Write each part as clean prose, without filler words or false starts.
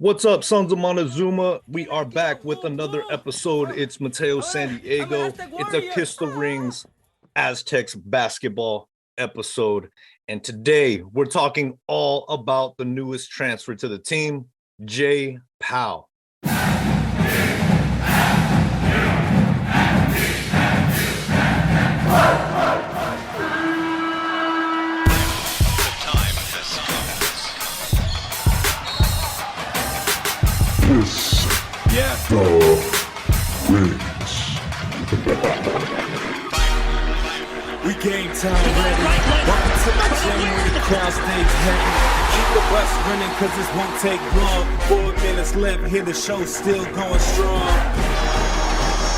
What's up, Sons of Montezuma? We are back with another episode. It's Mateo San Diego. It's a Kiss the Rings Aztecs basketball episode. And today we're talking all about the newest transfer to the team, J. Pal. We game time ready. Welcome to my gym where the crowd stays heavy. Keep the bus running cause this won't take long. 4 minutes left, here the show still going strong.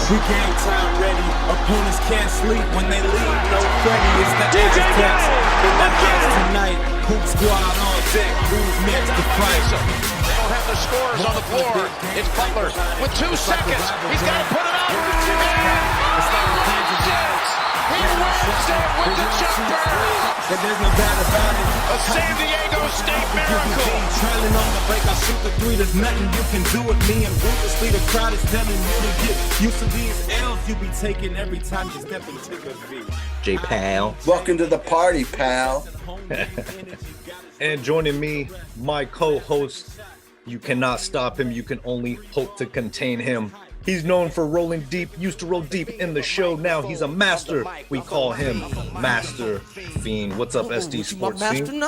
We game time ready. Opponents can't sleep when they leave. No Freddy, it's the Aztecs. In the house tonight, Hoop Squad on deck. Who's next to fight? They don't have the scores on the floor. It's Butler with 2 seconds. He's got to put it up. He wins it with the jumper. And there's no doubt about it. A San Diego State miracle. Trailing on the break, I shoot the three. There's nothing you can do with me. And ruthlessly, the crowd is telling you to get used to these L's you be taking every time you step into the beat. J. Pal. Welcome to the party, pal. And joining me, my co-host. You cannot stop him. You can only hope to contain him. He's known for rolling deep, used to roll deep in the show. Now he's a master. We call him Master Fiend. What's up, SD Sports Fiend?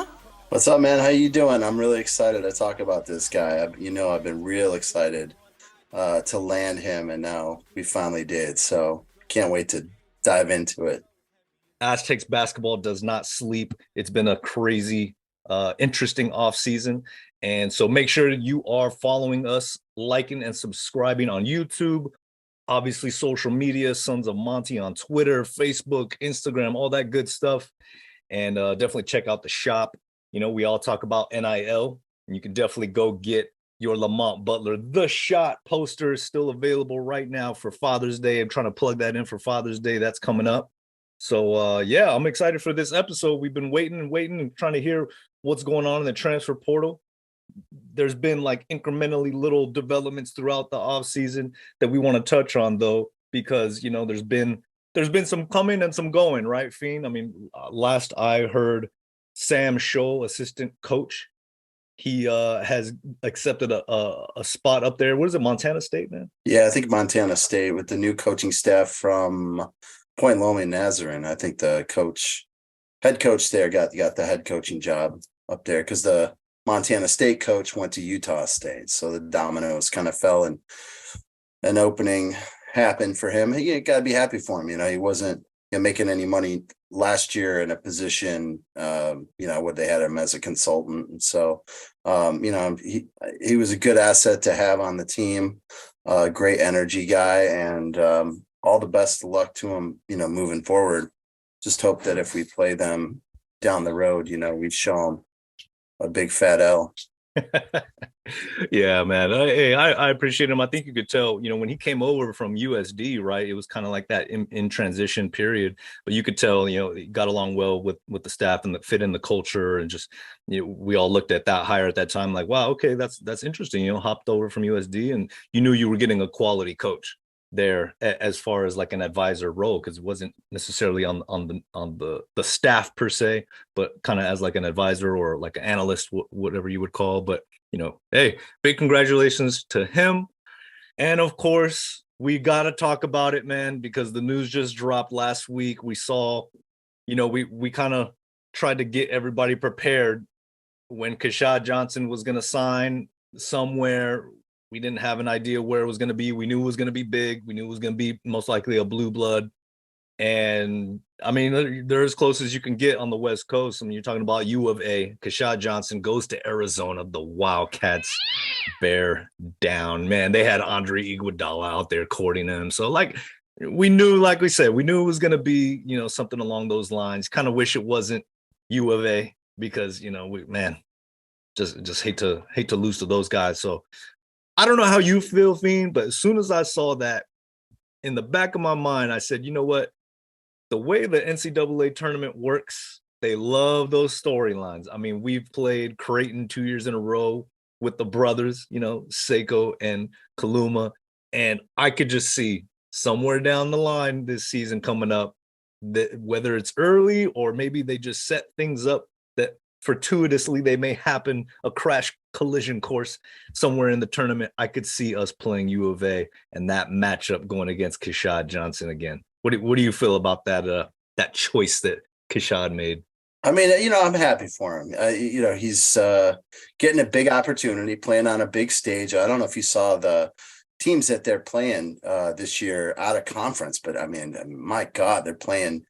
What's up, man? How you doing? I'm really excited to talk about this guy. I've been real excited to land him, and now we finally did. So can't wait to dive into it. Aztecs basketball does not sleep. It's been a crazy, interesting offseason. And so make sure you are following us, liking and subscribing on YouTube, obviously social media, Sons of Monty on Twitter, Facebook, Instagram, all that good stuff. And definitely check out the shop. You know, we all talk about NIL, and you can definitely go get your Lamont Butler The Shot poster. Still available right now for Father's Day. I'm trying to plug that in for Father's Day. That's coming up. So, yeah, I'm excited for this episode. We've been waiting and trying to hear what's going on in the transfer portal. There's been like incrementally little developments throughout the offseason that we want to touch on, though, because, you know, there's been some coming and some going, right, Fiend? I mean, last I heard, Sam Scholl, assistant coach, he has accepted a spot up there. What is it, Montana State, man? Yeah, I think Montana State with the new coaching staff from Point Loma Nazarene. I think the head coach there got the head coaching job up there because the Montana State coach went to Utah State. So the dominoes kind of fell and an opening happened for him. You got to be happy for him. You know, he wasn't making any money last year in a position, where they had him as a consultant. And so, he was a good asset to have on the team, great energy guy, and all the best of luck to him, moving forward. Just hope that if we play them down the road, we show them a big fat L. Yeah, man. I appreciate him. I think you could tell, when he came over from USD, right, it was kind of like that in transition period, but you could tell, he got along well with the staff and that fit in the culture, and just, we all looked at that hire at that time like, wow, okay, that's interesting. Hopped over from USD, and you knew you were getting a quality coach there as far as like an advisor role, because it wasn't necessarily on the staff per se, but kind of as like an advisor or like an analyst, whatever you would call. But hey, big congratulations to him. And of course, we got to talk about it, man, because the news just dropped last week. We saw, we kind of tried to get everybody prepared when Keshad Johnson was going to sign somewhere. We didn't have an idea where it was going to be. We knew it was going to be big. We knew it was going to be most likely a blue blood. And I mean, they're as close as you can get on the West Coast. I mean, you're talking about U of A. Keshad Johnson goes to Arizona. The Wildcats bear down. Man, they had Andre Iguodala out there courting him. So, we knew, like we said, we knew it was going to be, something along those lines. Kind of wish it wasn't U of A because, just hate to lose to those guys. So, I don't know how you feel, Fiend, but as soon as I saw that, in the back of my mind, I said, you know what? The way the NCAA tournament works, they love those storylines. I mean, we've played Creighton 2 years in a row. with the brothers, Seiko and Kaluma. And I could just see somewhere down the line this season coming up, that whether it's early or maybe they just set things up that fortuitously they may happen, a crash collision course somewhere in the tournament. I could see us playing U of A and that matchup going against Keshad Johnson again. What do you feel about that choice that Keshad made? I mean, I'm happy for him. He's getting a big opportunity, playing on a big stage. I don't know if you saw the teams that they're playing this year out of conference, but I mean, my God, they're playing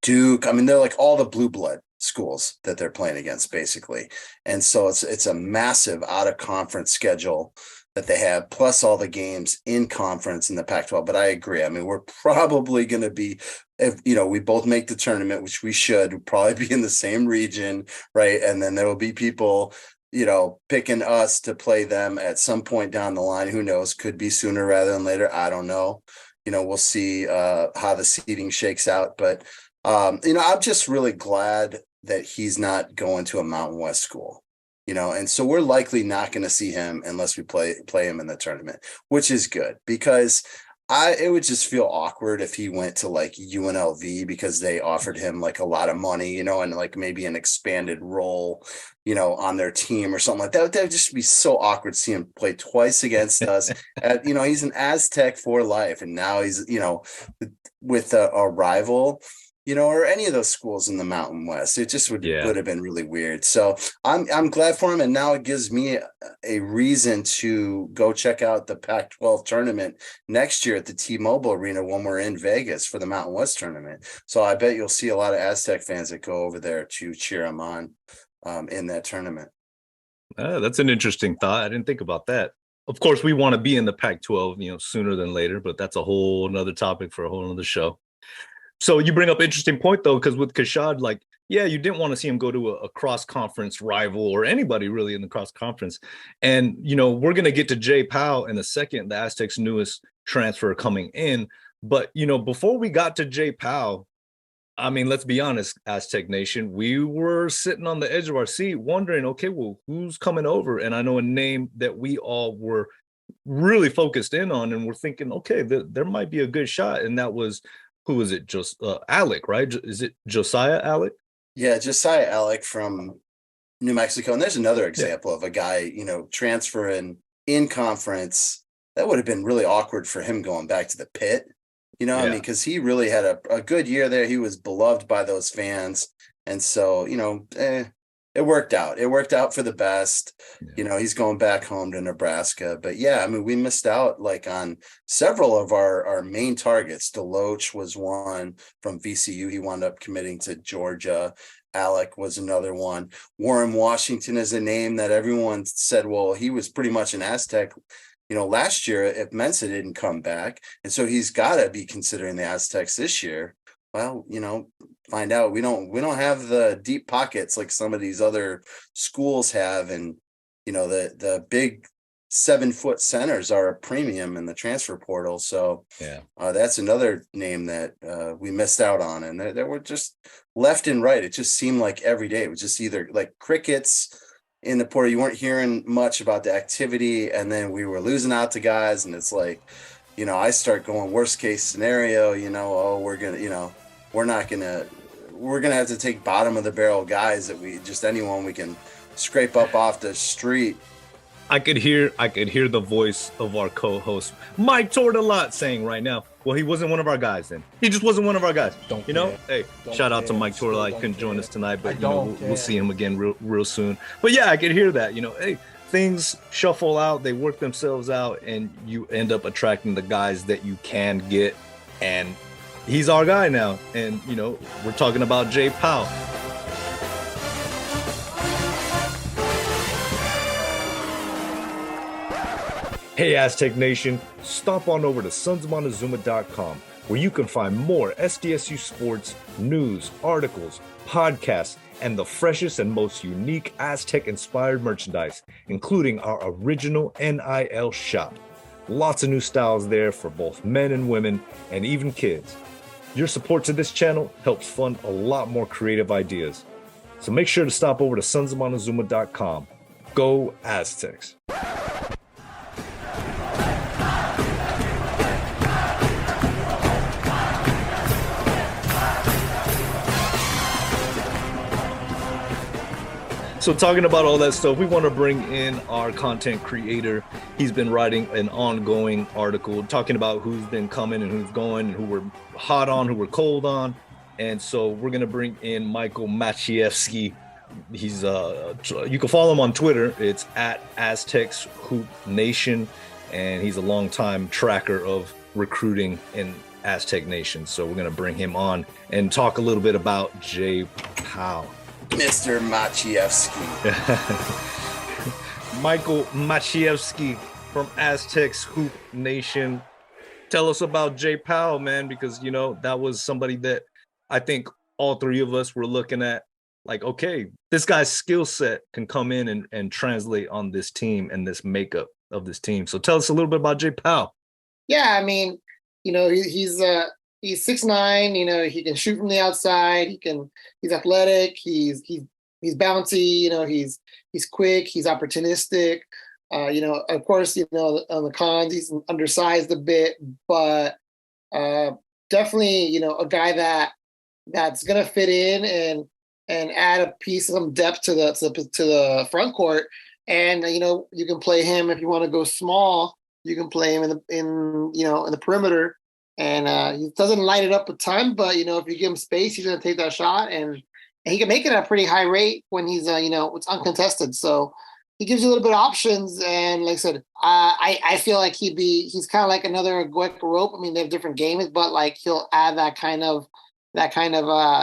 Duke. I mean, they're like all the blue blood schools that they're playing against, basically. And so it's a massive out of conference schedule that they have, plus all the games in conference in the Pac-12. But I agree. I mean, we're probably going to be, if we both make the tournament, which we should, we'll probably be in the same region, right? And then there will be people, picking us to play them at some point down the line. Who knows? Could be sooner rather than later. I don't know. We'll see how the seeding shakes out. But I'm just really glad that he's not going to a Mountain West school. And so we're likely not going to see him unless we play him in the tournament, which is good, because it would just feel awkward if he went to like UNLV because they offered him like a lot of money, and like maybe an expanded role, on their team or something like that. That would just be so awkward to see him play twice against us. He's an Aztec for life, and now he's, with a rival. Or any of those schools in the Mountain West. It just would have been really weird. So I'm glad for him. And now it gives me a reason to go check out the Pac-12 tournament next year at the T-Mobile Arena when we're in Vegas for the Mountain West tournament. So I bet you'll see a lot of Aztec fans that go over there to cheer him on in that tournament. That's an interesting thought. I didn't think about that. Of course, we want to be in the Pac-12, sooner than later, but that's a whole nother topic for a whole nother show. So you bring up an interesting point, though, because with Keshad, you didn't want to see him go to a cross-conference rival or anybody really in the cross-conference. And, we're going to get to Jay Powell in a second, the Aztecs' newest transfer coming in. But, before we got to Jay Powell, I mean, let's be honest, Aztec Nation, we were sitting on the edge of our seat wondering, okay, well, who's coming over? And I know a name that we all were really focused in on, and we're thinking, okay, there might be a good shot. And that was, who was it? Just Alec, right? Is it Josiah Alec? Yeah, Josiah Alec from New Mexico. And there's another example of a guy, transferring in conference. That would have been really awkward for him going back to the pit. I mean, because he really had a good year there. He was beloved by those fans. And so, it worked out. It worked out for the best. Yeah. He's going back home to Nebraska. But yeah, I mean, we missed out on several of our main targets. Deloach was one from VCU. He wound up committing to Georgia. Alec was another one. Warren Washington is a name that everyone said, well, he was pretty much an Aztec, last year if Mensa didn't come back. And so he's got to be considering the Aztecs this year. Well, find out we don't have the deep pockets like some of these other schools have, and the big 7-foot centers are a premium in the transfer portal. So that's another name that we missed out on, and there were just left and right. It just seemed like every day it was just either like crickets in the portal. You weren't hearing much about the activity, and then we were losing out to guys, and it's like, I start going worst case scenario, we're going to have to take bottom of the barrel guys that anyone we can scrape up off the street. I could hear the voice of our co-host, Mike Tortolot, saying right now, well, he wasn't one of our guys then. He just wasn't one of our guys. Shout out to Mike Tortolot. He couldn't join us tonight, but we'll see him again real soon. But yeah, I could hear that, things shuffle out, they work themselves out, and you end up attracting the guys that you can get. And he's our guy now. And, we're talking about Jay Powell. Hey, Aztec Nation, stop on over to sonsofmontezuma.com, where you can find more SDSU sports, news, articles, podcasts, and the freshest and most unique Aztec-inspired merchandise, including our original NIL shop. Lots of new styles there for both men and women, and even kids. Your support to this channel helps fund a lot more creative ideas. So make sure to stop over to sonsofmontezuma.com. Go Aztecs. So talking about all that stuff, we want to bring in our content creator. He's been writing an ongoing article talking about who's been coming and who's going and who we're hot on, who we're cold on. And so we're going to bring in Michael Maciejewski. He's you can follow him on Twitter. It's at Aztecs Hoop Nation. And he's a longtime tracker of recruiting in Aztec Nation. So we're going to bring him on and talk a little bit about Jay Pal. Mr. Maciejewski. Michael Maciejewski from Aztecs Hoop Nation. Tell us about Jay Pal, man, because, you know, that was somebody that I think all three of us were looking at like, okay, this guy's skill set can come in and translate on this team and this makeup of this team. So tell us a little bit about Jay Pal. Yeah, I mean, you know, he's 6'9", you know, he can shoot from the outside. He's athletic. He's bouncy. You know, he's quick. He's opportunistic. You know, of course, you know, on the cons, he's undersized a bit, but definitely, you know, a guy that's gonna fit in and add a piece of some depth to the front court. And you know, you can play him if you want to go small. You can play him in the perimeter. And he doesn't light it up a ton, but, you know, if you give him space, he's going to take that shot. And he can make it at a pretty high rate when he's, you know, it's uncontested. So he gives you a little bit of options. And like I said, I feel like he's kind of like another Gueca Rope. I mean, they have different games, but like he'll add that kind of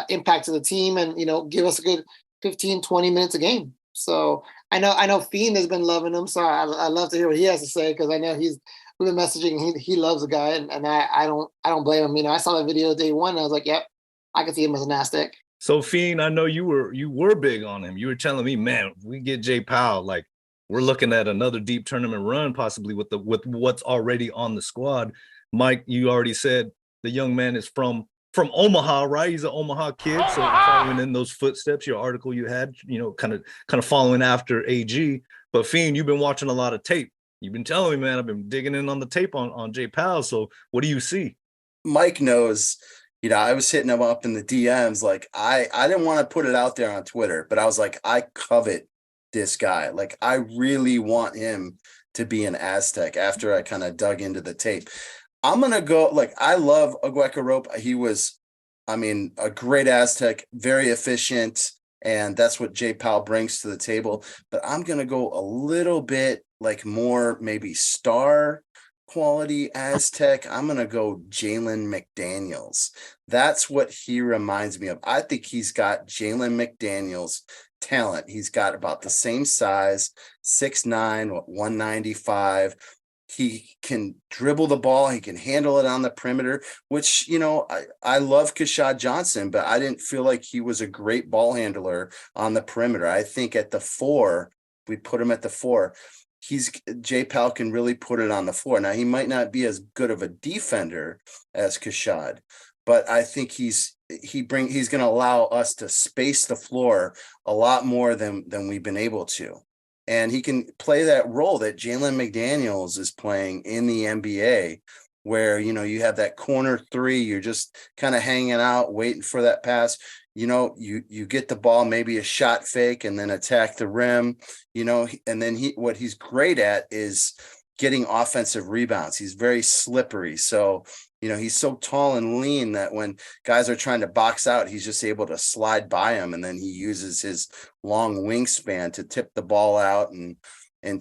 impact to the team and, you know, give us a good 15, 20 minutes a game. So I know Fiend has been loving him. So I love to hear what he has to say, because I know we've been messaging. He loves the guy, and I don't blame him. You know, I saw that video day one, and I was like, yep, I can see him as an Aztec. So Fiend, I know you were big on him. You were telling me, man, if we get Jay Pal, like we're looking at another deep tournament run, possibly with what's already on the squad. Mike, you already said the young man is from Omaha, right? He's an Omaha kid, so following in those footsteps. Your article you had, you know, kind of following after AG. But Fiend, you've been watching a lot of tape. You've been telling me, man, I've been digging in on the tape on Jay Pal. So what do you see? Mike knows, you know, I was hitting him up in the DMs. Like I didn't want to put it out there on Twitter, but I was like, I covet this guy. Like I really want him to be an Aztec after I kind of dug into the tape. I'm going to go, like, I love Gueca Rope. He was, I mean, a great Aztec, very efficient. And that's what Jay Pal brings to the table. But I'm going to go a little bit like more maybe star quality Aztec. I'm going to go Jalen McDaniels. That's what he reminds me of. I think he's got Jalen McDaniels talent. He's got about the same size, 6'9", 195. He can dribble the ball. He can handle it on the perimeter, which, you know, I love Kashad Johnson, but I didn't feel like he was a great ball handler on the perimeter. I think at the 4, we put him at the 4. Jay Pal can really put it on the floor. Now, he might not be as good of a defender as Kashad, but I think he's going to allow us to space the floor a lot more than we've been able to. And he can play that role that Jalen McDaniels is playing in the NBA, where, you know, you have that corner 3, you're just kind of hanging out, waiting for that pass. You know, you get the ball, maybe a shot fake, and then attack the rim, you know, and then what he's great at is getting offensive rebounds. He's very slippery. So, you know, he's so tall and lean that when guys are trying to box out, he's just able to slide by him. And then he uses his long wingspan to tip the ball out and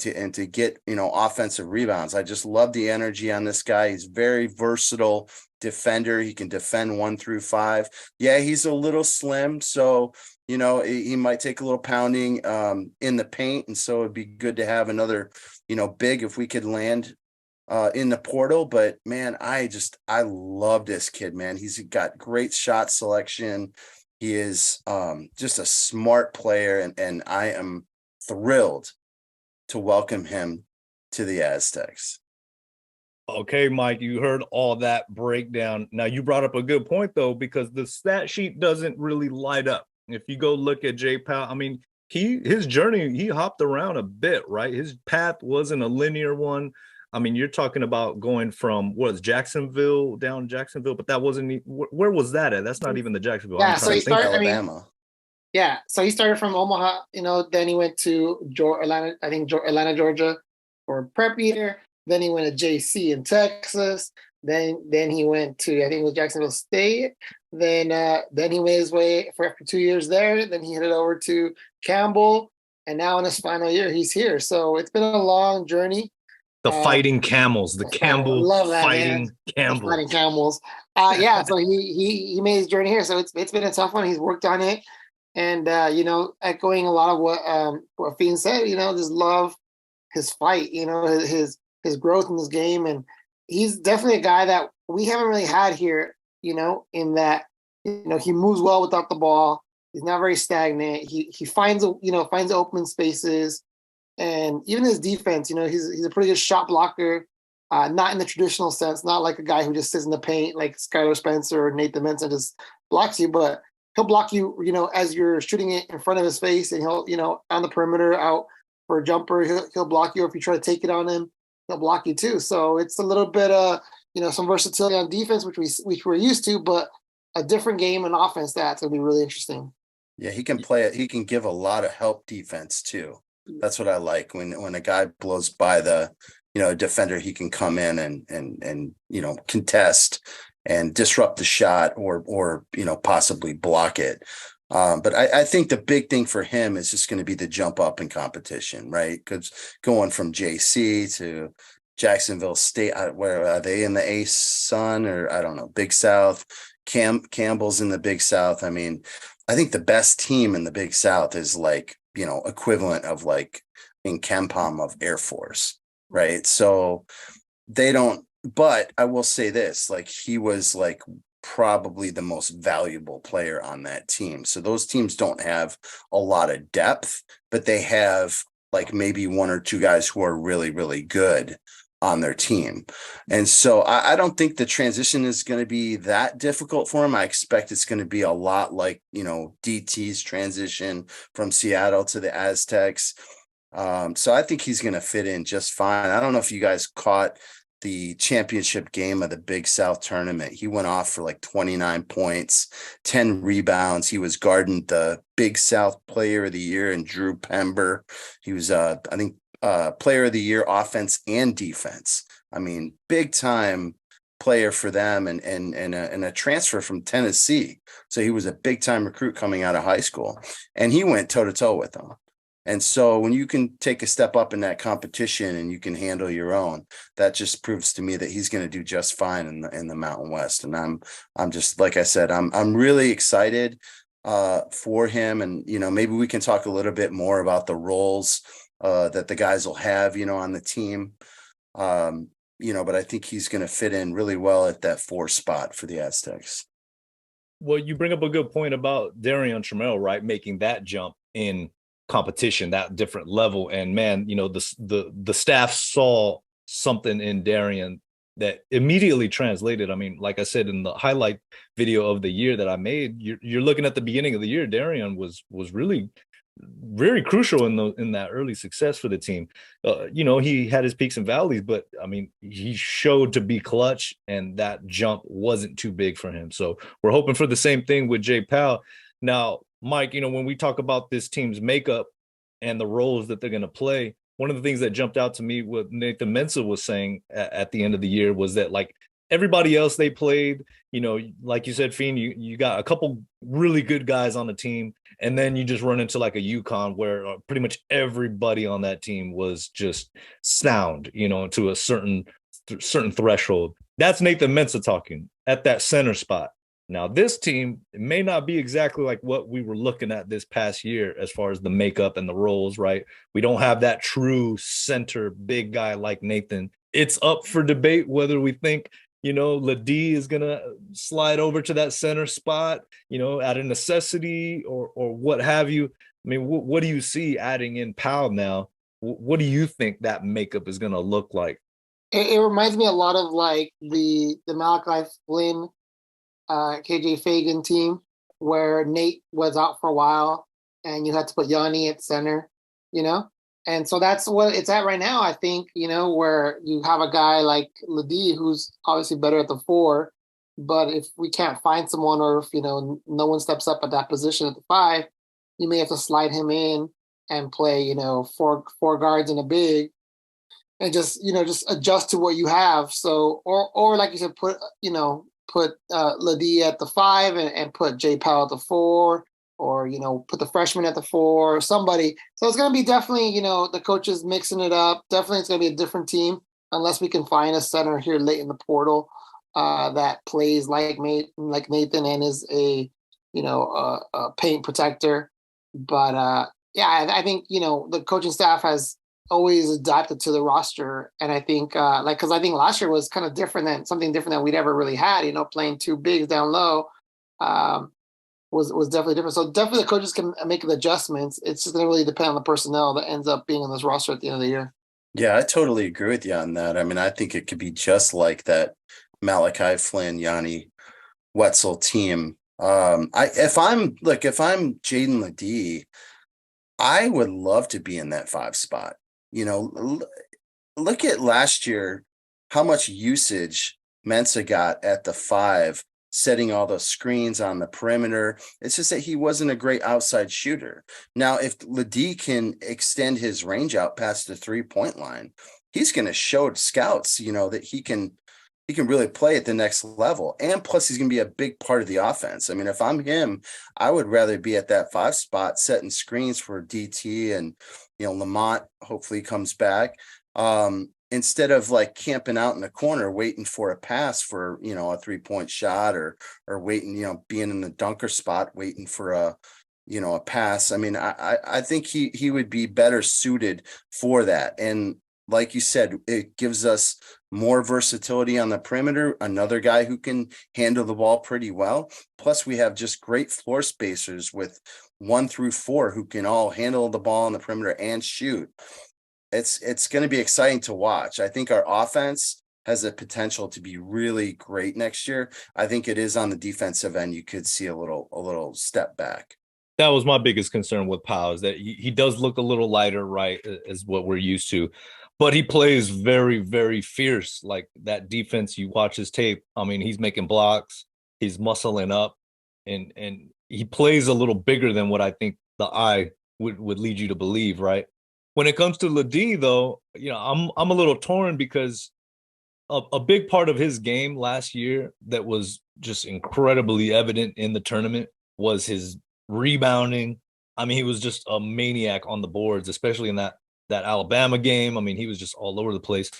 to get, you know, offensive rebounds. I just love the energy on this guy. He's very versatile defender. He can defend 1 through 5. Yeah, he's a little slim, so, you know, he might take a little pounding in the paint. And so it'd be good to have another, you know, big if we could land in the portal. But man, I love this kid, man. He's got great shot selection. He is just a smart player, and I am thrilled to welcome him to the Aztecs. Okay, Mike, you heard all that breakdown. Now, you brought up a good point, though, because the stat sheet doesn't really light up. If you go look at Jay Pal, I mean, his journey, he hopped around a bit, right? His path wasn't a linear one. I mean, you're talking about going from Jacksonville down Jacksonville, but that wasn't where was that at? That's not even the Jacksonville. I'm Yeah, so trying he to think. started. I mean, Alabama. yeah, so he started from Omaha. Then he went to Atlanta. I think Atlanta, Georgia, for prep year. Then he went to JC in Texas. Then he went to, I think it was Jacksonville State. Then he made his way for after 2 years there. Then he headed over to Campbell, and now in his final year, he's here. So it's been a long journey. The Fighting Camels, the Campbell love that, Fighting man. Campbell. Fighting Camels. Yeah, so he made his journey here. So it's been a tough one. He's worked on it. And echoing a lot of what Fiend said, just love his fight, his growth in this game. And he's definitely a guy that we haven't really had here, in that, he moves well without the ball. He's not very stagnant. He finds open spaces. And even his defense, he's a pretty good shot blocker, not in the traditional sense, not like a guy who just sits in the paint like Skylar Spencer or Nathan Mensah just blocks you, but he'll block you, as you're shooting it in front of his face, and he'll, on the perimeter out for a jumper, he'll block you. Or if you try to take it on him, he'll block you too. So it's a little bit some versatility on defense, which we're used to, but a different game and offense that's gonna be really interesting. Yeah, he can play it. He can give a lot of help defense too. That's what I like when a guy blows by the defender, he can come in and contest and disrupt the shot or possibly block it. But I think the big thing for him is just going to be the jump up in competition, right? Because going from JC to Jacksonville State, where are they in the ASUN or I don't know, Big South? Campbell's in the Big South. I mean, I think the best team in the Big South is like, equivalent of like in Kempom of Air Force, right? So they don't, but I will say this, like he was like probably the most valuable player on that team. So those teams don't have a lot of depth, but they have like maybe one or two guys who are really, really good on their team. And so I don't think the transition is going to be that difficult for him. I expect it's going to be a lot like, DT's transition from Seattle to the Aztecs. So I think he's going to fit in just fine. I don't know if you guys caught the championship game of the Big South tournament. He went off for like 29 points, 10 rebounds. He was guarding the Big South Player of the Year and Drew Pember. He was, I think, Player of the Year, offense and defense. I mean, big time player for them and a transfer from Tennessee. So he was a big time recruit coming out of high school, and he went toe to toe with them. And so when you can take a step up in that competition and you can handle your own, that just proves to me that he's going to do just fine in the Mountain West. And I'm just, like I said, I'm really excited for him. And, maybe we can talk a little bit more about the roles that the guys will have, on the team. But I think he's going to fit in really well at that 4 spot for the Aztecs. Well, you bring up a good point about Darian Trammell, right? Making that jump in competition, that different level. And man, the staff saw something in Darian that immediately translated. I mean, like I said, in the highlight video of the year that I made, you're looking at the beginning of the year, Darian was really very crucial in that early success for the team. He had his peaks and valleys, but I mean, he showed to be clutch, and that jump wasn't too big for him. So we're hoping for the same thing with Jay Pal. Now, Mike, when we talk about this team's makeup and the roles that they're going to play, one of the things that jumped out to me, what Nathan Mensah was saying at the end of the year, was that like everybody else they played, like you said, Fiend, you got a couple really good guys on the team, and then you just run into like a UConn where pretty much everybody on that team was just sound, to a certain threshold. That's Nathan Mensah talking at that center spot. Now, this team, it may not be exactly like what we were looking at this past year as far as the makeup and the roles, right? We don't have that true center big guy like Nathan. It's up for debate whether we think, Ladie is going to slide over to that center spot, out of necessity or what have you. I mean, what do you see adding in Powell now? What do you think that makeup is going to look like? It reminds me a lot of like the Malachi Flynn, KJ Fagan team, where Nate was out for a while and you had to put Yanni at center, you know? And so that's what it's at right now, I think, where you have a guy like Ladie who's obviously better at the 4, but if we can't find someone, or if, no one steps up at that position at the 5, you may have to slide him in and play, four guards and a big, and just adjust to what you have. So, or like you said, put Ladie at the 5 and put J Powell at the 4, or put the freshman at the 4, or somebody. So it's going to be definitely, the coaches mixing it up. Definitely it's going to be a different team, unless we can find a center here late in the portal that plays like Nathan and is a paint protector. But yeah, I think the coaching staff has always adapted to the roster, and I think because I think last year was kind of something different than we'd ever really had. Playing 2 bigs down low was definitely different. So definitely the coaches can make the adjustments. It's just going to really depend on the personnel that ends up being on this roster at the end of the year. Yeah, I totally agree with you on that. I mean, I think it could be just like that Malachi Flynn, Yanni Wetzel team. If I'm Jaden Ladie, I would love to be in that 5 spot. Look at last year, how much usage Mensa got at the 5, setting all those screens on the perimeter. It's just that he wasn't a great outside shooter. Now, if Ladie can extend his range out past the 3-point line, he's going to show scouts, that he can really play at the next level. And plus, he's going to be a big part of the offense. I mean, if I'm him, I would rather be at that 5 spot, setting screens for DT and, Lamont hopefully comes back, instead of like camping out in the corner, waiting for a pass for, a 3-point shot, or waiting, being in the dunker spot, waiting for a pass. I mean, I think he would be better suited for that. And like you said, it gives us more versatility on the perimeter, another guy who can handle the ball pretty well. Plus, we have just great floor spacers with 1 through 4 who can all handle the ball on the perimeter and shoot. It's going to be exciting to watch. I think our offense has the potential to be really great next year. I think it is on the defensive end. You could see a little step back. That was my biggest concern with Powell, is that he does look a little lighter, right, as what we're used to. But he plays very, very fierce. Like that defense, you watch his tape. I mean, he's making blocks, he's muscling up, and he plays a little bigger than what I think the eye would lead you to believe, right? When it comes to Ladie, though, I'm a little torn, because a big part of his game last year that was just incredibly evident in the tournament was his rebounding. I mean, he was just a maniac on the boards, especially in that Alabama game. I mean, he was just all over the place.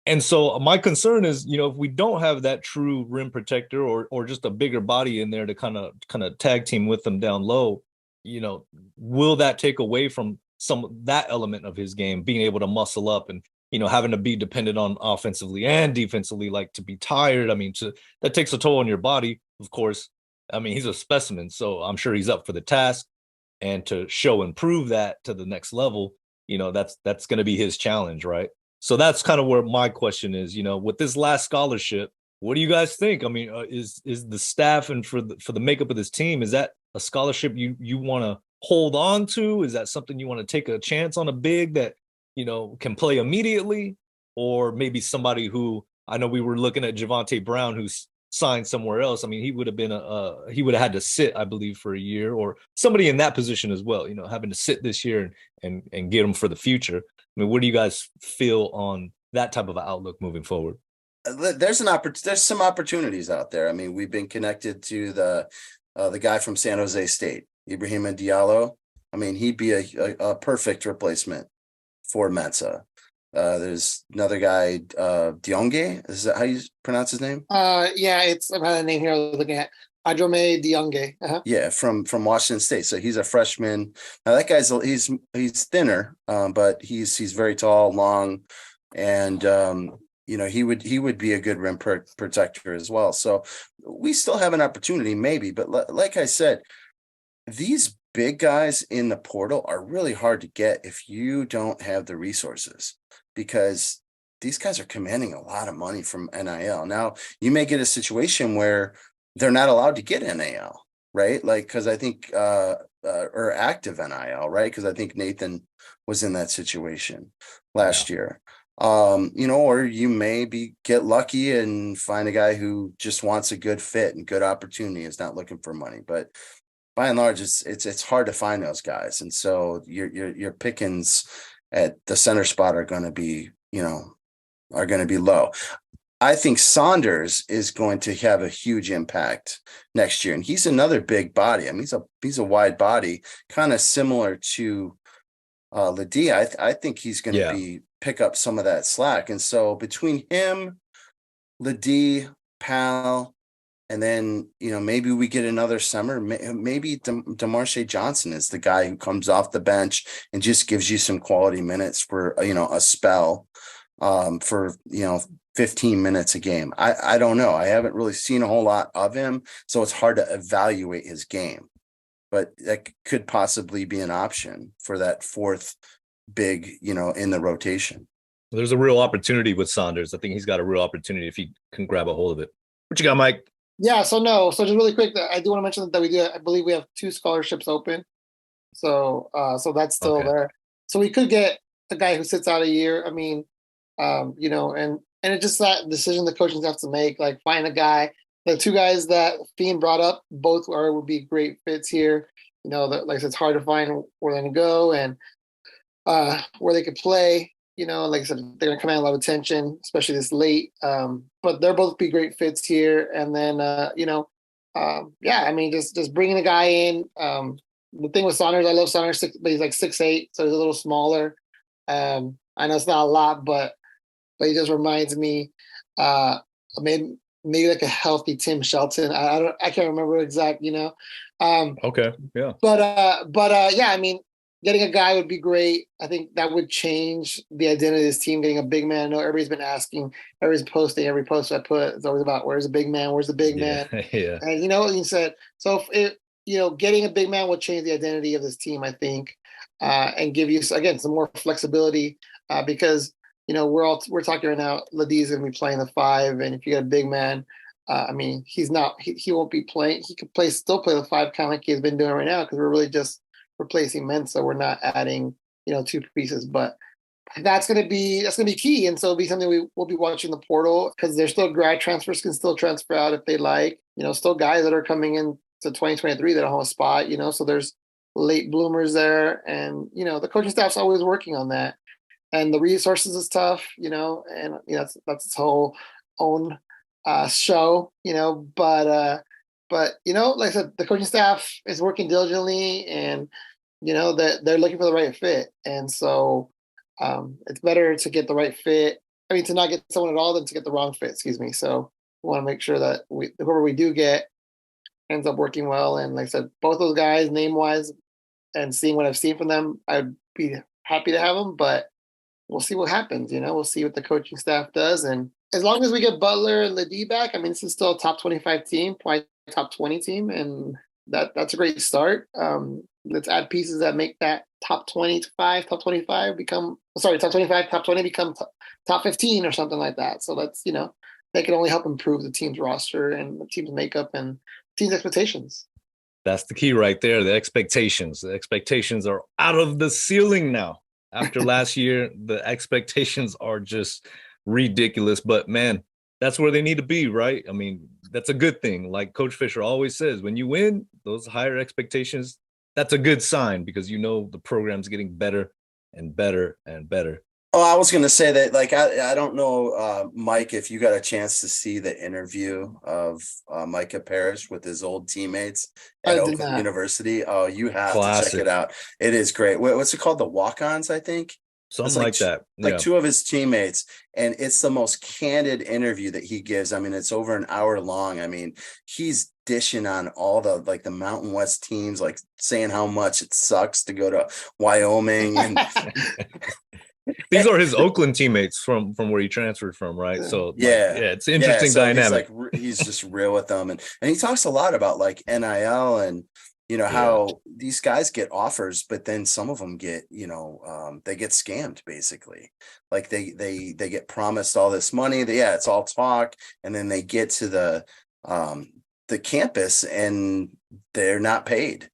And so my concern is, if we don't have that true rim protector, or just a bigger body in there to kind of tag team with them down low, will that take away from that element of his game, being able to muscle up and, having to be dependent on offensively and defensively, like to be tired. I mean, that takes a toll on your body, of course. I mean, he's a specimen, so I'm sure he's up for the task, and to show and prove that to the next level, that's going to be his challenge, right? So that's kind of where my question is, with this last scholarship, what do you guys think? I mean, is the staff and for the makeup of this team, is that a scholarship you want to hold on to? Is that something you want to take a chance on, a big that, can play immediately? Or maybe somebody who, I know we were looking at Javonte Brown, who's signed somewhere else. I mean, he would have had to sit, I believe, for a year, or somebody in that position as well, having to sit this year and get them for the future. I mean, what do you guys feel on that type of outlook moving forward? There's some opportunities out there. I mean, we've been connected to the guy from San Jose State, Ibrahima Diallo. I mean, he'd be a perfect replacement for Mensa. There's another guy, Dionge. Is that how you pronounce his name? Yeah, it's another name here I'm looking at. Adrome Dionge. Uh-huh. Yeah, from Washington State. So he's a freshman. Now that guy's he's thinner, but he's very tall, long, and he would be a good rim protector as well. So we still have an opportunity, maybe. But like I said, these big guys in the portal are really hard to get if you don't have the resources, because these guys are commanding a lot of money from NIL. Now, you may get a situation where they're not allowed to get NIL, right? Like, because I think or active NIL, right? Because I think Nathan was in that situation last year. Or you maybe get lucky and find a guy who just wants a good fit and good opportunity, is not looking for money. But by and large, it's hard to find those guys, and so your pickings at the center spot are going to be low. I think Saunders is going to have a huge impact next year, and he's another big body. I mean, he's a wide body, kind of similar to Ledee. I think he's going to pick up some of that slack, and so between him, Ledee, Pal, and then maybe we get another summer. Maybe DeMarshe Johnson is the guy who comes off the bench and just gives you some quality minutes for a spell, for 15 minutes a game. I don't know. I haven't really seen a whole lot of him, so it's hard to evaluate his game. But that could possibly be an option for that fourth big, in the rotation. There's a real opportunity with Saunders. I think he's got a real opportunity if he can grab a hold of it. What you got, Mike? Yeah, so just really quick, I do want to mention that I believe we have 2 scholarships open. So that's still there. So we could get a guy who sits out a year. I mean, and it's just that decision the coaches have to make, like find a guy. The 2 guys that Fiend brought up, both would be great fits here. That, like I said, it's hard to find where they're going to go and where they could play. Like I said, they're going to command a lot of attention, especially this late. But they'll both be great fits here. And then, I mean, just bringing a guy in. The thing with Saunders, I love Saunders, but he's like 6'8", so he's a little smaller. I know it's not a lot, but he just reminds me, maybe like a healthy Tim Shelton. I can't remember exact, Okay, yeah. But yeah, I mean, getting a guy would be great. I think that would change the identity of this team, getting a big man. I know everybody's been asking, everybody's posting, every post I put is always about where's the big man, where's the big man? Yeah. And you said, so if getting a big man will change the identity of this team, I think, and give you, again, some more flexibility, because we're talking right now, Ledee's gonna be playing the 5, and if you got a big man, I mean, he won't be playing. He could still play the 5, kind of like he's been doing right now, because we're really just replacing Mensah. We're not adding 2 pieces, but that's gonna be key, and so it'll be something we'll be watching the portal, because there's still grad transfers can still transfer out if they like. Still guys that are coming in to 2023 that don't have a spot. So there's late bloomers there, and the coaching staff's always working on that. And the resources is tough, and that's its whole own show, but like I said, the coaching staff is working diligently, and that they're looking for the right fit. And so it's better to get the right fit. I mean, to not get someone at all than to get the wrong fit, excuse me. So we want to make sure that whoever we do get ends up working well. And like I said, both those guys, name-wise, and seeing what I've seen from them, I'd be happy to have them, but we'll see what happens. We'll see what the coaching staff does. And as long as we get Butler and Ledee back, I mean, this is still a top 25 team, probably top 20 team. And that's a great start. Let's add pieces that make that top 25 become top 20 become top 15 or something like that. So that's, they can only help improve the team's roster and the team's makeup and team's expectations. That's the key right there. The expectations. The expectations are out of the ceiling now. After last year, the expectations are just ridiculous. But, man, that's where they need to be, right? I mean, that's a good thing. Like Coach Fisher always says, when you win, those higher expectations, that's a good sign, because the program's getting better and better and better. Oh, I was going to say that, like, I don't know, Mike, if you got a chance to see the interview of Micah Parrish with his old teammates at Oakland University. Oh, you have to check it out. It is great. What's it called? The Walk-Ons, I think. Something like that. Like 2 of his teammates. And it's the most candid interview that he gives. I mean, it's over an hour long. I mean, he's dishing on all the Mountain West teams, like saying how much it sucks to go to Wyoming and these are his Oakland teammates from where he transferred from, right? So it's an interesting dynamic. He's just real with them, and he talks a lot about like NIL and how these guys get offers, but then some of them get they get scammed basically. Like they get promised all this money. It's all talk, and then they get to the campus and they're not paid.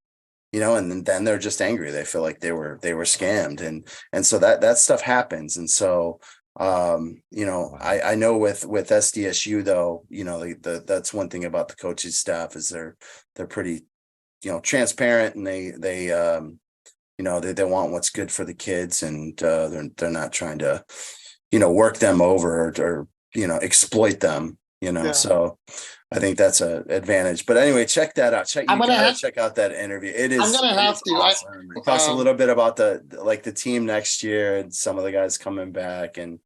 and then they're just angry. They feel like they were scammed, and so that stuff happens. And so I know with SDSU though, that's one thing about the coaching staff is they're pretty transparent, and they want what's good for the kids, and they're not trying to work them over or exploit them. So I think that's an advantage. But anyway, check that out. Check out that interview. It is. I'm gonna have to. Awesome. It talks a little bit about the team next year and some of the guys coming back, and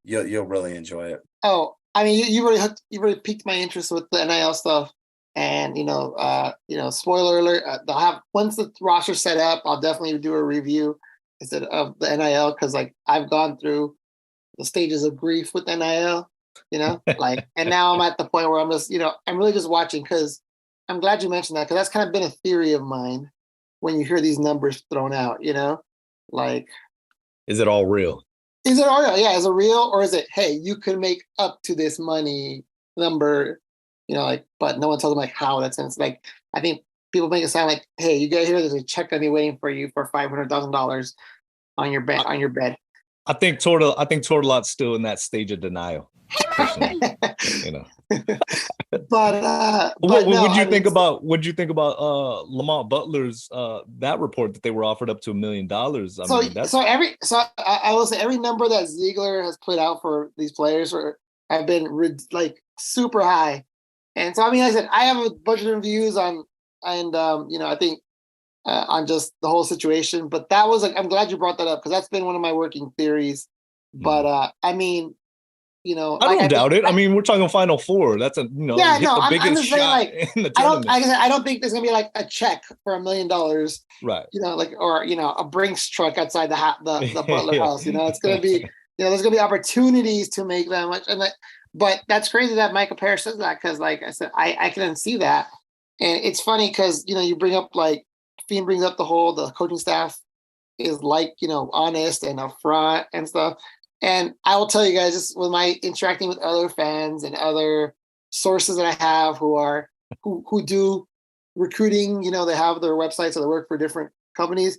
you'll really enjoy it. Oh, I mean, you really piqued my interest with the NIL stuff, and spoiler alert, they'll have, once the roster's set up, I'll definitely do a review instead of the NIL, because like I've gone through the stages of grief with NIL. And now I'm at the point where I'm just, I'm really just watching, because I'm glad you mentioned that, because that's kind of been a theory of mine when you hear these numbers thrown out, like, is it all real? Is it all real? Yeah, is it real? Or is it, hey, you could make up to this money number, but no one tells them like how that's in. It's like, I think people make it sound like, hey, you get here, there's a check gonna be waiting for you for $500,000 on your bed. I think Tortolot's still in that stage of denial. But what do you think about Lamont Butler's that report that they were offered up to $1 million? I will say every number that Ziegler has put out for these players have been like super high, and so I mean, I said I have a bunch of reviews on, and I think on just the whole situation, but that was like, I'm glad you brought that up, because that's been one of my working theories. But I mean, I don't doubt it. I mean, we're talking Final Four. That's the biggest shot in the tournament. I don't think there's gonna be like a check for $1 million, right? Or a Brinks truck outside the Butler house. It's gonna be, there's gonna be opportunities to make that much, but that's crazy that Michael Parrish says that, because like I said, I can see that, and it's funny because you bring up, like Fiend brings up the coaching staff is like honest and upfront and stuff. And I will tell you guys, just with my interacting with other fans and other sources that I have who do recruiting, they have their websites, so they work for different companies.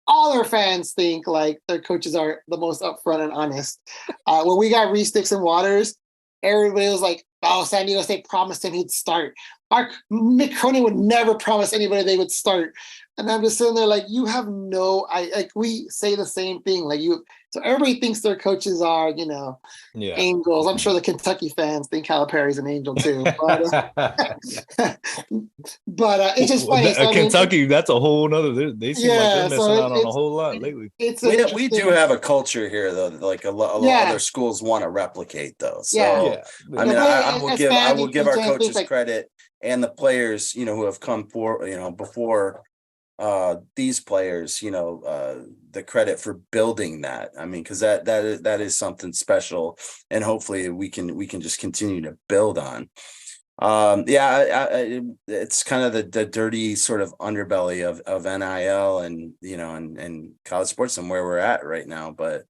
All their fans think like their coaches are the most upfront and honest. When we got Reese Sticks and Waters, everybody was like, "Oh, San Diego State promised him he'd start." Mick Cronin would never promise anybody they would start. And I'm just sitting there like, you have we say the same thing. Like so everybody thinks their coaches are, angels. I'm sure the Kentucky fans think Calipari's an angel too. But it's just funny. Kentucky, that's a whole nother. They seem like they're missing out on a whole lot lately. We do have a culture here though, like a lot of other schools want to replicate though. So I mean, I will give our coaches credit, and the players, who have come before these players, the credit for building that. I mean, because that is something special, and hopefully we can just continue to build on. It's kind of the dirty sort of underbelly of NIL and and college sports and where we're at right now, but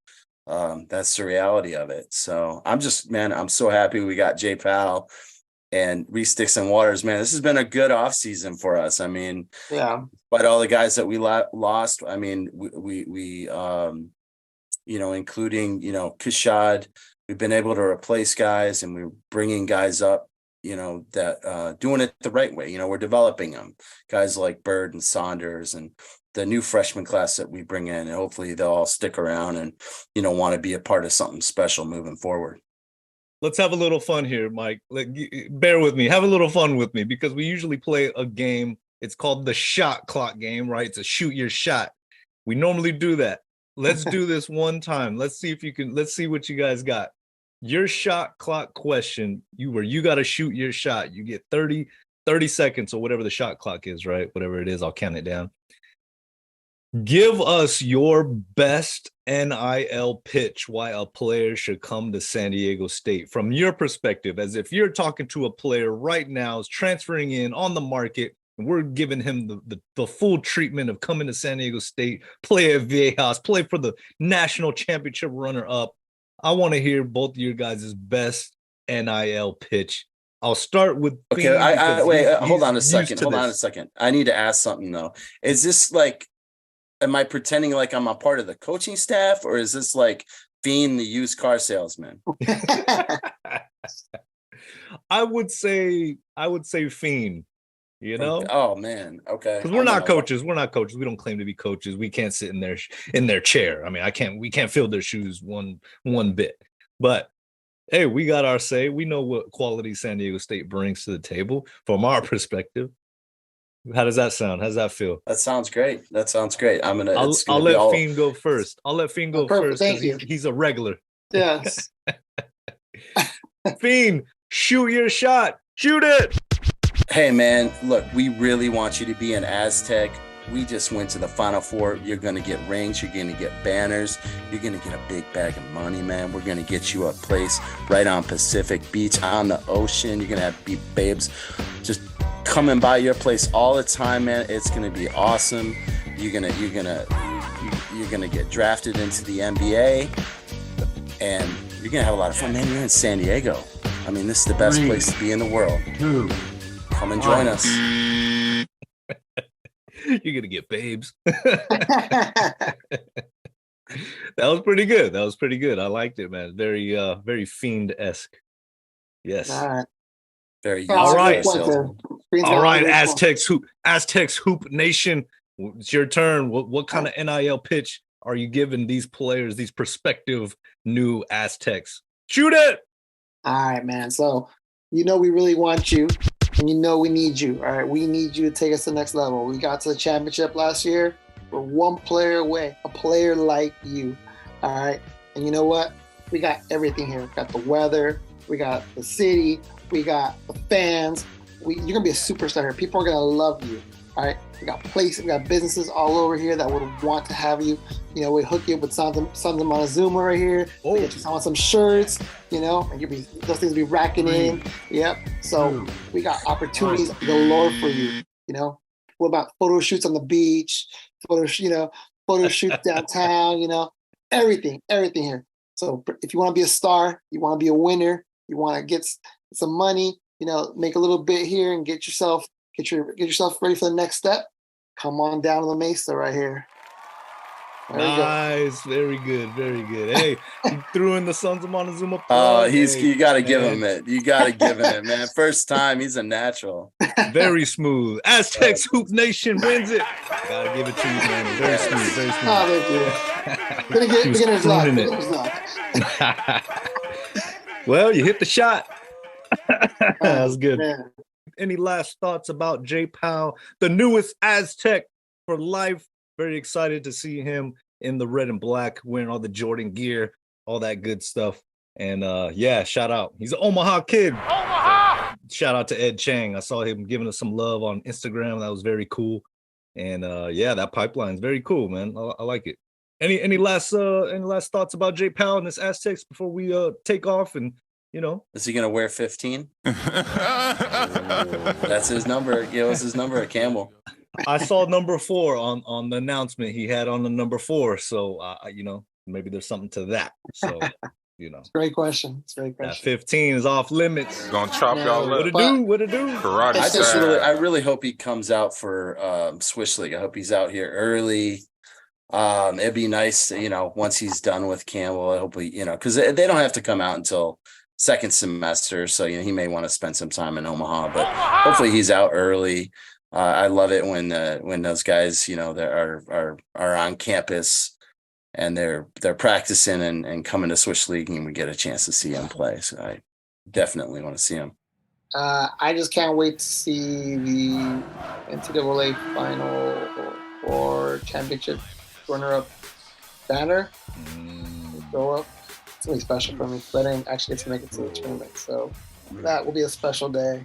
that's the reality of it. So I'm so happy we got J Pal and Reese Sticks and Waters. Man, this has been a good off season for us. I mean, despite all the guys that we lost, I mean, we including Kashad, we've been able to replace guys, and we're bringing guys up, that doing it the right way. We're developing them, guys like Bird and Saunders, and the new freshman class that we bring in, and hopefully they'll all stick around and want to be a part of something special moving forward. Let's have a little fun here, Mike. Bear with me. Have a little fun with me, because we usually play a game. It's called the shot clock game, right? It's a shoot your shot. We normally do that. Let's do this one time. Let's see what you guys got. Your shot clock question, you got to shoot your shot. You get 30 seconds or whatever the shot clock is, right? Whatever it is, I'll count it down. Give us your best NIL pitch why a player should come to San Diego State from your perspective, as if you're talking to a player right now, is transferring in on the market, and we're giving him the full treatment of coming to San Diego State, play at Viejas, play for the national championship runner-up. I want to hear both of your guys' best NIL pitch. I'll start with Okay, Fiend I because wait. he's Hold on a used second. to Hold on a this. second. I need to ask something though. Is this like, am I pretending like I'm a part of the coaching staff, or is this like being the used car salesman? I would say Fiend, you know? Oh man. Okay. Because we're not coaches. We're not coaches. We don't claim to be coaches. We can't sit in their chair. I mean, we can't fill their shoes one bit. But hey, we got our say. We know what quality San Diego State brings to the table from our perspective. How does that sound? How does that feel? That sounds great. That sounds great. I'll let Fiend go first. I'll let Fiend go Perfect, first thank because you. he's a regular. Yes. Fiend, shoot your shot. Shoot it. Hey man, look, we really want you to be an Aztec. We just went to the Final Four. You're going to get rings. You're going to get banners. You're going to get a big bag of money, man. We're going to get you a place right on Pacific Beach on the ocean. You're going to have babes just coming by your place all the time, man. It's going to be awesome. You're going to get drafted into the NBA, and you're going to have a lot of fun, man. You're in San Diego. I mean, this is the best place to be in the world. Come and join us. You're gonna get babes. That was pretty good. I liked it, man. Very Fiend-esque. Yes. All right. Very All right. All right, Aztecs Hoop Nation. It's your turn. What kind of NIL pitch are you giving these players, these prospective new Aztecs? Shoot it. All right, man. So we really want you, and we need you. All right, we need you to take us to the next level. We got to the championship last year. We're one player away, a player like you. All right, and you know what? We got everything here. We got the weather. We got the city. We got the fans. You're gonna be a superstar here. People are gonna love you. All right, we got places, we got businesses all over here that would want to have you. We hook you up with something on a Zoom right here. We get you some shirts, and those things will be racking in. Yep. So we got opportunities galore for you. What about photo shoots on the beach? Photo shoots downtown. Everything here. So if you want to be a star, you want to be a winner, you want to get some money, make a little bit here and get yourself ready for the next step. Come on down to the Mesa right here. Nice, very good. Hey, you threw in the Sons of Montezuma. You got to give him it. You got to give him it, man. First time, he's a natural. Very smooth. Aztecs Hoop Nation wins it. Gotta give it to you, man. Very smooth. Oh, thank you. Beginner's luck. Well, you hit the shot. That was good. Man. Any last thoughts about J Pal, the newest Aztec for life? Very excited to see him in the red and black, wearing all the Jordan gear, all that good stuff. And shout out. He's an Omaha kid. Omaha! Shout out to Ed Chang. I saw him giving us some love on Instagram. That was very cool. And that pipeline is very cool, man. I like it. Any last thoughts about J Pal and this Aztecs before we take off and Is he gonna wear 15? That's his number. Give us his number at Campbell. I saw number 4 on the announcement. He had on the number 4, so maybe there's something to that. So It's a great question. That 15 is off limits. Gonna chop y'all up. What it do? Karate. I really hope he comes out for Swish League. I hope he's out here early. It'd be nice, once he's done with Campbell. I hope because they don't have to come out until second semester, so he may want to spend some time in Omaha, but hopefully he's out early. I love it when those guys that are on campus and they're practicing and coming to Swish League, and we get a chance to see him play. So I definitely want to see him. I just can't wait to see the NCAA final or championship runner-up banner go up. It's gonna be special for me. I didn't actually get to make it to the tournament, so that will be a special day.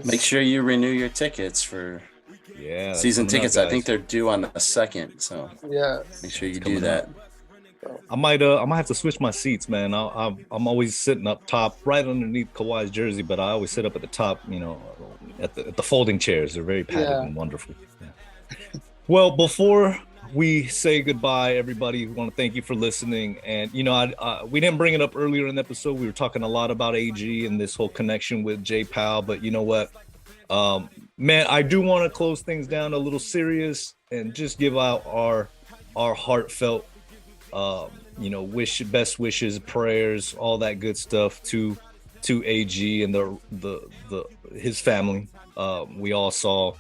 Make sure you renew your tickets for season tickets. I think they're due on the 2nd, so make sure you do that. I might have to switch my seats, man. I'm always sitting up top, right underneath Kawhi's jersey, but I always sit up at the top, at the folding chairs. They're very padded and wonderful. Yeah. Well, before we say goodbye, everybody. We want to thank you for listening. And, you know, we didn't bring it up earlier in the episode. We were talking a lot about AG and this whole connection with J Pal. But you know what? Man, I do want to close things down a little serious and just give out our heartfelt, you know, best wishes, prayers, all that good stuff to AG and his family. We all saw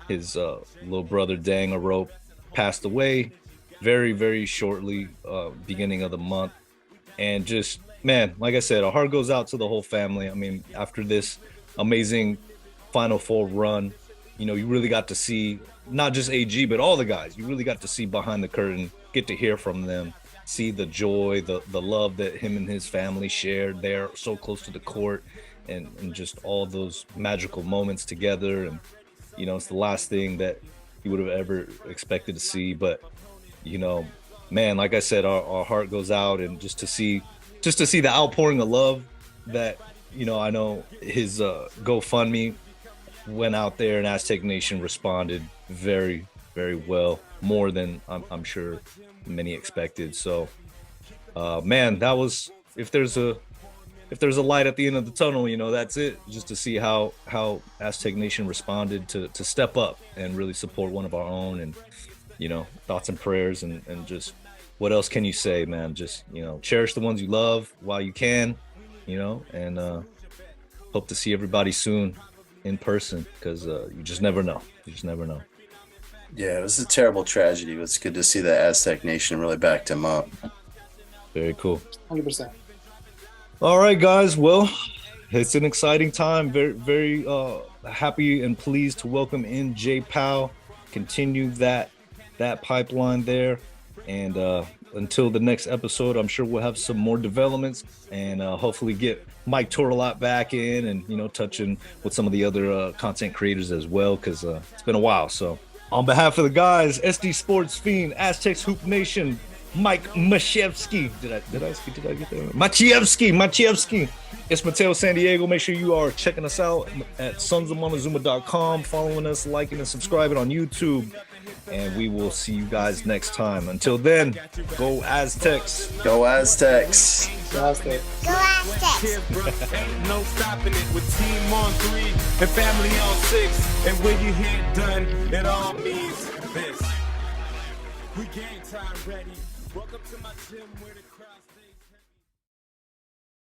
his little brother Dang Arope passed away very, very shortly, beginning of the month. And just, man, like I said, our heart goes out to the whole family. I mean, after this amazing Final Four run, you know, you really got to see not just AG, but all the guys. You really got to see behind the curtain, get to hear from them, see the joy, the love that him and his family shared there so close to the court, and just all those magical moments together. And, you know, it's the last thing that you would have ever expected to see. But, you know, man, like I said, our heart goes out, and just to see the outpouring of love that, you know, I know his GoFundMe went out there, and Aztec Nation responded very, very well, more than I'm sure many expected. So, man, that was, if there's a light at the end of the tunnel, you know, that's it. Just to see how Aztec Nation responded to step up and really support one of our own. And, you know, thoughts and prayers, and just what else can you say, man? Just, you know, cherish the ones you love while you can, you know, and hope to see everybody soon in person, because you just never know. Yeah, it was a terrible tragedy. It was good to see that Aztec Nation really backed him up. Very cool. 100%. All right, guys. Well, it's an exciting time. Very, very happy and pleased to welcome in J Pal. Continue that pipeline there, and until the next episode, I'm sure we'll have some more developments, and hopefully get Mike Torolot back in, and, you know, touching with some of the other content creators as well, because it's been a while. So, on behalf of the guys, SD Sports Fiend, Aztecs Hoop Nation, Mike Machevsky. Did I get that? Machievsky. It's Mateo San Diego. Make sure you are checking us out at sonsofmontezuma.com, following us, liking, and subscribing on YouTube. And we will see you guys next time. Until then, go Aztecs. Go Aztecs. Go Aztecs. Go Aztecs. Ain't no stopping it with team on 3 and family on 6. And when you hear it done, it all means this. We game time ready. Welcome to my gym where the crowd's